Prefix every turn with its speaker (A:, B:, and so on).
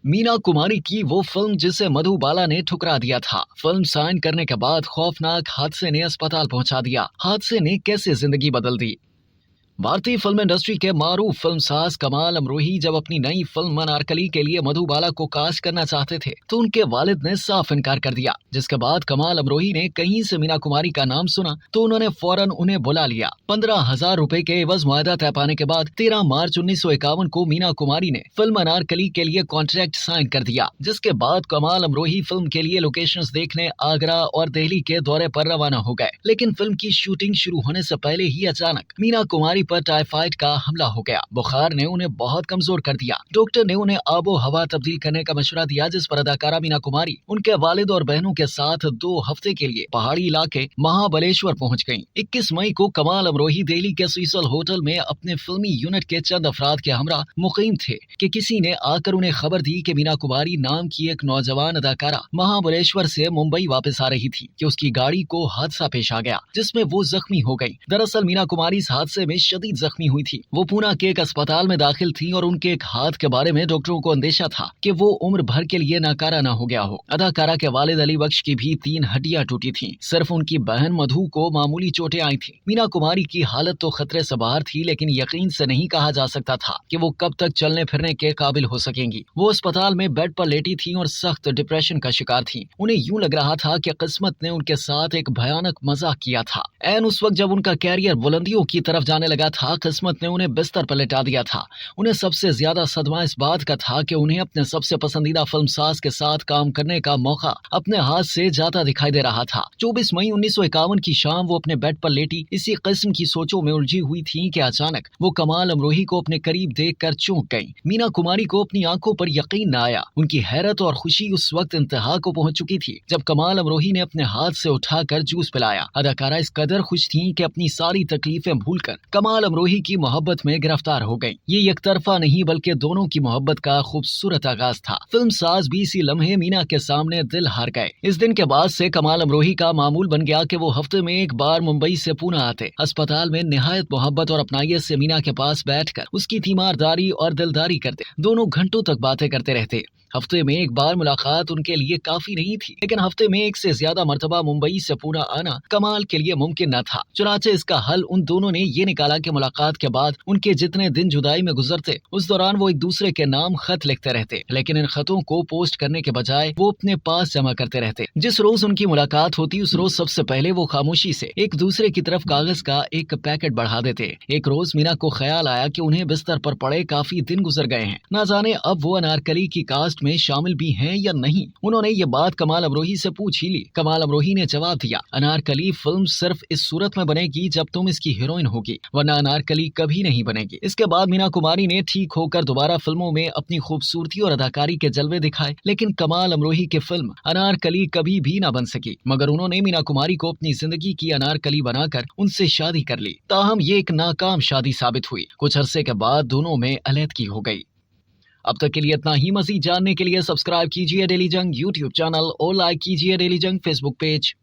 A: मीना कुमारी की वो फिल्म जिसे मधुबाला ने ठुकरा दिया था। फिल्म साइन करने के बाद खौफनाक हादसे ने अस्पताल पहुंचा दिया। हादसे ने कैसे जिंदगी बदल दी। भारतीय फिल्म इंडस्ट्री के मारूफ फिल्मसाज कमाल अमरोही जब अपनी नई फिल्म अनारकली के लिए मधुबाला को कास्ट करना चाहते थे तो उनके वालिद ने साफ इनकार कर दिया, जिसके बाद कमाल अमरोही ने कहीं से मीना कुमारी का नाम सुना तो उन्होंने फौरन उन्हें बुला लिया। 15,000 रुपए के एवज मुआहदा तय पाने के बाद 13 मार्च 1951 को मीना कुमारी ने फिल्म अनारकली के लिए कॉन्ट्रैक्ट साइन कर दिया, जिसके बाद कमाल अमरोही फिल्म के लिए लोकेशंस देखने आगरा और दिल्ली के दौरे पर रवाना हो गए। लेकिन फिल्म की शूटिंग शुरू होने से पहले ही अचानक मीना कुमारी पर टाइफाइड का हमला हो गया। बुखार ने उन्हें बहुत कमजोर कर दिया। डॉक्टर ने उन्हें आबो हवा तब्दील करने का मशवरा दिया, जिस पर अदाकारा मीना कुमारी उनके वालिद और बहनों के साथ 2 हफ्ते के लिए पहाड़ी इलाके महाबलेश्वर पहुंच गयी। 21 मई को कमाल अमरोही दिल्ली के सीसल होटल में अपने फिल्मी यूनिट के चंद अफराद के हमरा मुकीम थे कि किसी ने आकर उन्हें खबर दी कि मीना कुमारी नाम की एक नौजवान अदाकारा महाबलेश्वर से मुंबई वापस आ रही थी कि उसकी गाड़ी को हादसा पेश आ गया, जिसमें वो जख्मी हो गयी। दरअसल मीना कुमारी इस हादसे में शदीद जख्मी हुई थी। वो पूना के एक अस्पताल में दाखिल थी और उनके एक हाथ के बारे में डॉक्टरों को अंदेशा था कि वो उम्र भर के लिए नाकारा न हो गया हो। अदाकारा के वालिद अली बख्श की भी 3 हड्डियां टूटी थीं। सिर्फ उनकी बहन मधु को मामूली चोटें आई थी। मीना कुमारी की हालत तो खतरे से बाहर थी, लेकिन यकीन से नहीं कहा जा सकता था कि वो कब तक चलने फिरने के काबिल हो सकेंगी। वो अस्पताल में बेड पर लेटी थी और सख्त डिप्रेशन का शिकार थी। उन्हें यूं लग रहा था कि किस्मत ने उनके साथ एक भयानक मजाक किया था। ऐन उस वक्त जब उनका कैरियर बुलंदियों की तरफ जाने लगा था, किस्मत ने उन्हें बिस्तर पर लिटा दिया था। उन्हें सबसे ज्यादा सदमा इस बात का था कि उन्हें अपने सबसे पसंदीदा फिल्मसाज के साथ काम करने का मौका अपने हाथ से जाता दिखाई दे रहा था। 24 मई 1951 की शाम वो अपने बेड पर लेटी इसी किस्म की सोचों में उलझी हुई थी कि अचानक वो कमाल अमरोही को अपने करीब देखकर चौंक गईं। मीना कुमारी को अपनी आंखों पर यकीन न आया। उनकी हैरत और खुशी उस वक्त इंतहा को पहुंच चुकी थी जब कमाल अमरोही ने अपने हाथ से उठाकर जूस पिलाया। अदाकारा इस कदर खुश थी कि अपनी सारी तकलीफें भूलकर कमाल अमरोही की मोहब्बत में गिरफ्तार हो गई। ये एक तरफा नहीं बल्कि दोनों की मोहब्बत का खूबसूरत आगाज था। फिल्मसाज भी इसी लम्हे मीना के सामने दिल हार गए। इस दिन के बाद से कमाल अमरोही का मामूल बन गया कि वो हफ्ते में एक बार मुंबई से पूना आते, अस्पताल में निहायत मोहब्बत और अपनाइयत से मीना के पास बैठकर उसकी तीमारदारी और दिलदारी करते। दोनों घंटों तक बातें करते रहते। हफ्ते में एक बार मुलाकात उनके लिए काफी नहीं थी, लेकिन हफ्ते में 1 से ज्यादा मर्तबा मुंबई से पूना आना कमाल के लिए मुमकिन न था। चुनाचे इसका हल उन दोनों ने ये निकाला कि मुलाकात के बाद उनके जितने दिन जुदाई में गुजरते उस दौरान वो एक दूसरे के नाम खत लिखते रहते, लेकिन इन खतों को पोस्ट करने के बजाय वो अपने पास जमा करते रहते। जिस रोज उनकी मुलाकात होती उस रोज सबसे पहले वो खामोशी से एक दूसरे की तरफ कागज का एक पैकेट बढ़ा देते। एक रोज मीना को ख्याल आया कि उन्हें बिस्तर पर पड़े काफी दिन गुजर गए हैं, न जाने अब वो अनारकली की कास्ट में शामिल भी हैं या नहीं। उन्होंने ये बात कमाल अमरोही से पूछ ही ली। कमाल अमरोही ने जवाब दिया, अनारकली फिल्म सिर्फ इस सूरत में बनेगी जब तुम इसकी हीरोइन होगी, वरना अनारकली कभी नहीं बनेगी। इसके बाद मीना कुमारी ने ठीक होकर दोबारा फिल्मों में अपनी खूबसूरती और अदाकारी के जलवे दिखाए, लेकिन कमाल अमरोही की फिल्म अनारकली कभी भी न बन सकी। मगर उन्होंने मीना कुमारी को अपनी जिंदगी की अनारकली बनाकर उनसे शादी कर ली। ताहम ये एक नाकाम शादी साबित हुई। कुछ अरसे के बाद दोनों में अलहदगी हो गई। अब तक के लिए इतना ही। मज़ीद जानने के लिए सब्सक्राइब कीजिए डेली जंग यूट्यूब चैनल और लाइक कीजिए डेली जंग फेसबुक पेज।